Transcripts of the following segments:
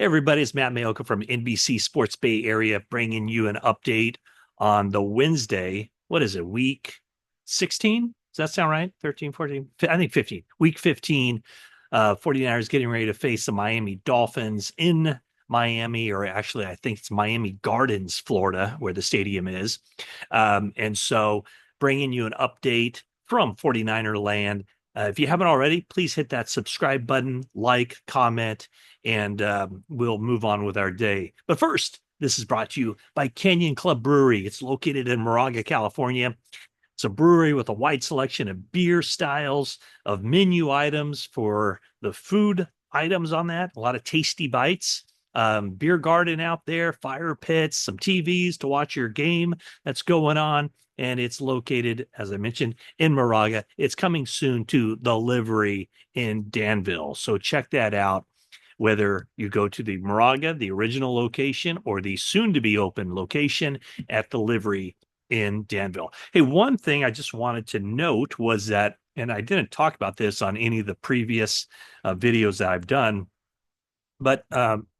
Hey everybody, it's Matt Mayoka from NBC Sports Bay Area bringing you an update on the Wednesday. What is it, week 16? Does that sound right? 13, 14? I think 15. Week 15, 49ers getting ready to face the Miami Dolphins in Miami, or actually, I think it's Miami Gardens, Florida, where the stadium is. And so bringing you an update from 49er land. If you haven't already, please hit that subscribe button, like, comment, and we'll move on with our day. But first, this is brought to you by Canyon Club Brewery. It's located in Moraga, California. It's a brewery with a wide selection of beer styles, of menu items for the food items on that, a lot of tasty bites. Beer garden out there, fire pits, some TVs to watch your game that's going on. And it's located, as I mentioned, in Moraga. It's coming soon to the Livery in Danville. So check that out, whether you go to the Moraga, the original location, or the soon to be open location at the Livery in Danville. Hey, one thing I just wanted to note was that, and I didn't talk about this on any of the previous videos that I've done, but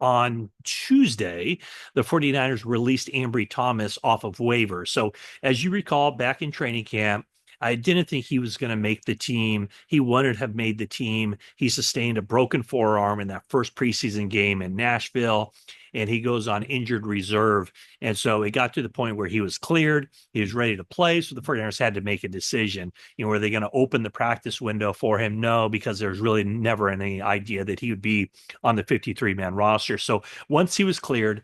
on Tuesday, the 49ers released Ambry Thomas off of waivers. So as you recall, back in training camp, I didn't think he was going to make the team. He wouldn't have made the team. He sustained a broken forearm in that first preseason game in Nashville, and he goes on injured reserve. And so it got to the point where he was cleared. He was ready to play. So the 49ers had to make a decision. Were they going to open the practice window for him? No, because there's really never any idea that he would be on the 53-man roster. So once he was cleared,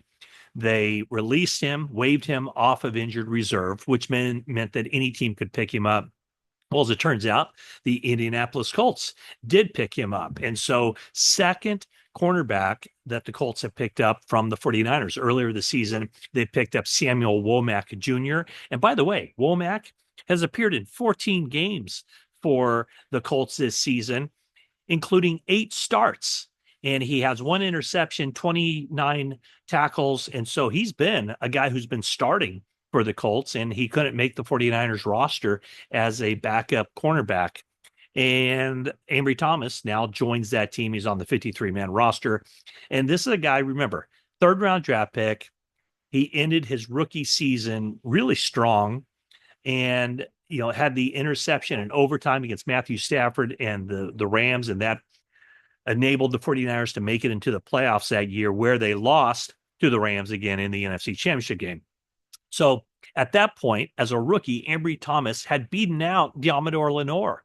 they released him, waived him off of injured reserve, which meant that any team could pick him up. Well, as it turns out, the Indianapolis Colts did pick him up. And so, second cornerback that the Colts have picked up from the 49ers earlier this season, they picked up Samuel Womack Jr. And by the way, Womack has appeared in 14 games for the Colts this season, including 8 starts. And he has 1 interception, 29 tackles. And so he's been a guy who's been starting for the Colts, and he couldn't make the 49ers roster as a backup cornerback. And Ambry Thomas now joins that team. He's on the 53-man roster. And this is a guy, remember, 3rd-round draft pick. He ended his rookie season really strong and had the interception in overtime against Matthew Stafford and the Rams, and that enabled the 49ers to make it into the playoffs that year, where they lost to the Rams again in the NFC Championship game. So at that point, as a rookie, Ambry Thomas had beaten out Diamador Lenore.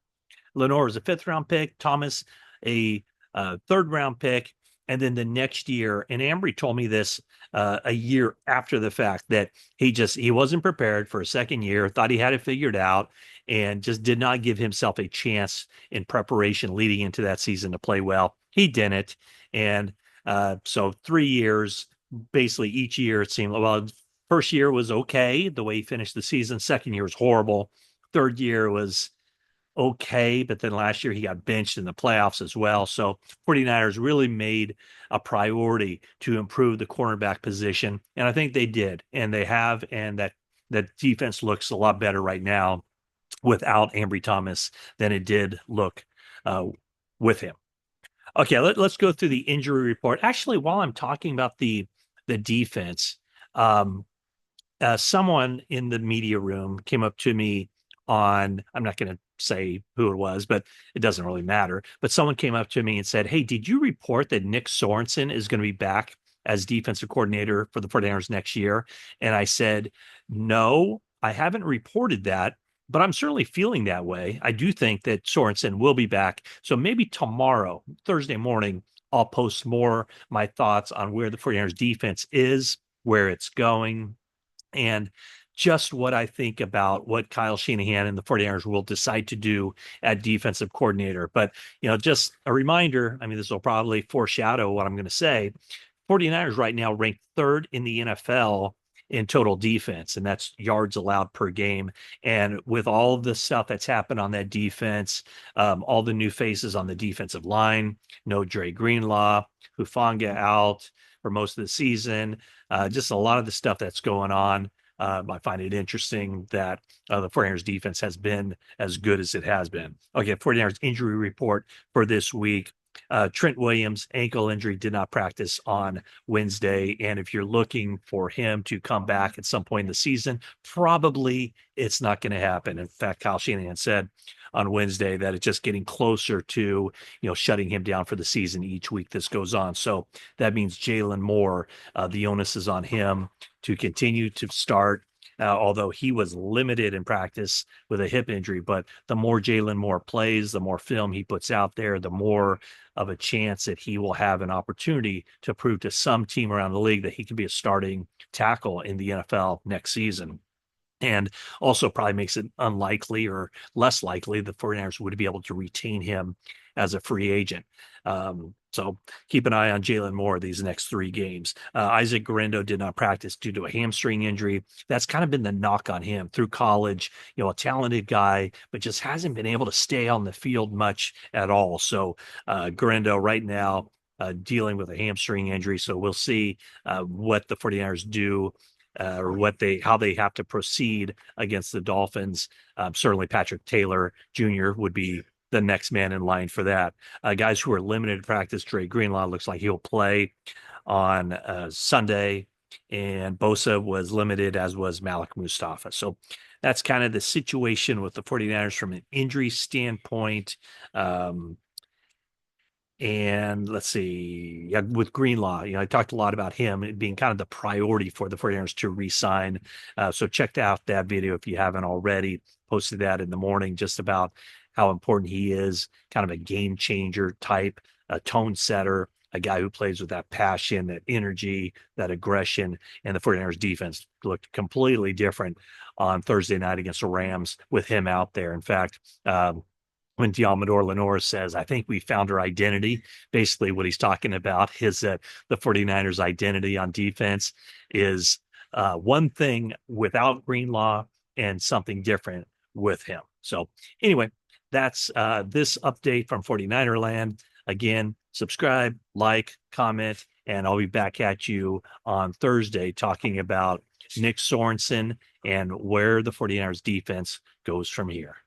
Lenore was a 5th-round pick, Thomas a 3rd-round pick. And then the next year, and Ambry told me this a year after the fact, that he wasn't prepared for a second year, thought he had it figured out, and just did not give himself a chance in preparation leading into that season to play well. He didn't. And so 3 years, basically each year it seemed, well, first year was okay, the way he finished the season. Second year was horrible. Third year was okay, but then last year he got benched in the playoffs as well. So 49ers really made a priority to improve the cornerback position, and I think they did, and they have, and that defense looks a lot better right now without Ambry Thomas than it did look with him. Okay, let's go through the injury report. Actually, while I'm talking about the defense, someone in the media room came up to me I'm not going to say who it was, but it doesn't really matter. But someone came up to me and said, "Hey, did you report that Nick Sorensen is going to be back as defensive coordinator for the 49ers next year?" And I said, "No, I haven't reported that, but I'm certainly feeling that way. I do think that Sorensen will be back. So maybe tomorrow, Thursday morning, I'll post more my thoughts on where the 49ers defense is, where it's going, and just what I think about what Kyle Shanahan and the 49ers will decide to do at defensive coordinator." But, just a reminder, I mean, this will probably foreshadow what I'm going to say. 49ers right now ranked 3rd in the NFL in total defense, and that's yards allowed per game. And with all of the stuff that's happened on that defense, all the new faces on the defensive line, no Dre Greenlaw, Hufanga out for most of the season, just a lot of the stuff that's going on. I find it interesting that the 49ers defense has been as good as it has been. Okay, 49ers injury report for this week. Trent Williams, ankle injury, did not practice on Wednesday. And if you're looking for him to come back at some point in the season, probably it's not going to happen. In fact, Kyle Shanahan said on Wednesday that it's just getting closer to, shutting him down for the season each week this goes on. So that means Jalen Moore, the onus is on him to continue to start. Although he was limited in practice with a hip injury, but the more Jalen Moore plays, the more film he puts out there, the more of a chance that he will have an opportunity to prove to some team around the league that he can be a starting tackle in the NFL next season. And also probably makes it unlikely or less likely the 49ers would be able to retain him as a free agent. So keep an eye on Jalen Moore these next 3 games. Isaac Guerendo did not practice due to a hamstring injury. That's kind of been the knock on him through college. A talented guy, but just hasn't been able to stay on the field much at all. So Guerendo right now dealing with a hamstring injury. So we'll see what the 49ers do or how they have to proceed against the Dolphins. Certainly Patrick Taylor Jr. would be the next man in line for that. Guys who are limited to practice, Dre Greenlaw looks like he'll play on Sunday, and Bosa was limited, as was Malik Mustafa. So that's kind of the situation with the 49ers from an injury standpoint. And let's see, with Greenlaw, I talked a lot about him being kind of the priority for the 49ers to re-sign. So check out that video if you haven't already. Posted that in the morning just about how important he is, kind of a game changer type, a tone setter, a guy who plays with that passion, that energy, that aggression. And the 49ers defense looked completely different on Thursday night against the Rams with him out there. In fact, when Diamador Lenore says, I think we found our identity, basically what he's talking about is that the 49ers identity on defense is one thing without Greenlaw and something different with him. So anyway, that's this update from 49er land. Again, subscribe, like, comment, and I'll be back at you on Thursday talking about Nick Sorensen and where the 49ers defense goes from here.